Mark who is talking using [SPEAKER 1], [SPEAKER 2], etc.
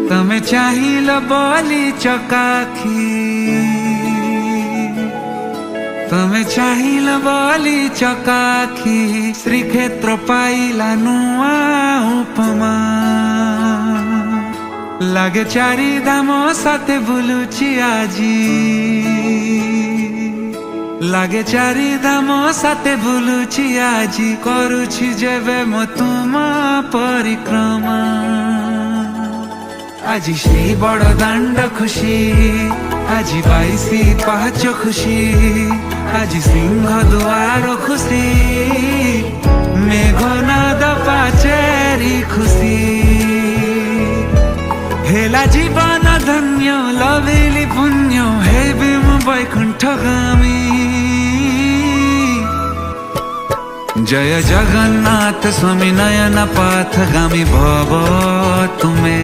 [SPEAKER 1] तमे चाहिल बोली चकाखी, तमे चाहिल बोली चकाखी, श्रीक्षेत्र पाइला नुआ उपमा। लागे चारि धाम साथे बुलुची आजी, लागे चारि धाम साथे बुलुची आजी, करुछि जेबे मो तुमा परिक्रमा। আজি সেই বড় দাণ্ড খুশি, আজি পাইছি পাহাচ খুশি, আজি সিংহ দুয়ার খুশি, মেঘনাদ পাচেরি খুশি। হেলা জীবন ধন্য লভিলি পুণ্য, হেবি মু বৈকুণ্ঠগামী। জয় জগন্নাথ স্বামী নয়ন পথগামী ভব তুমে।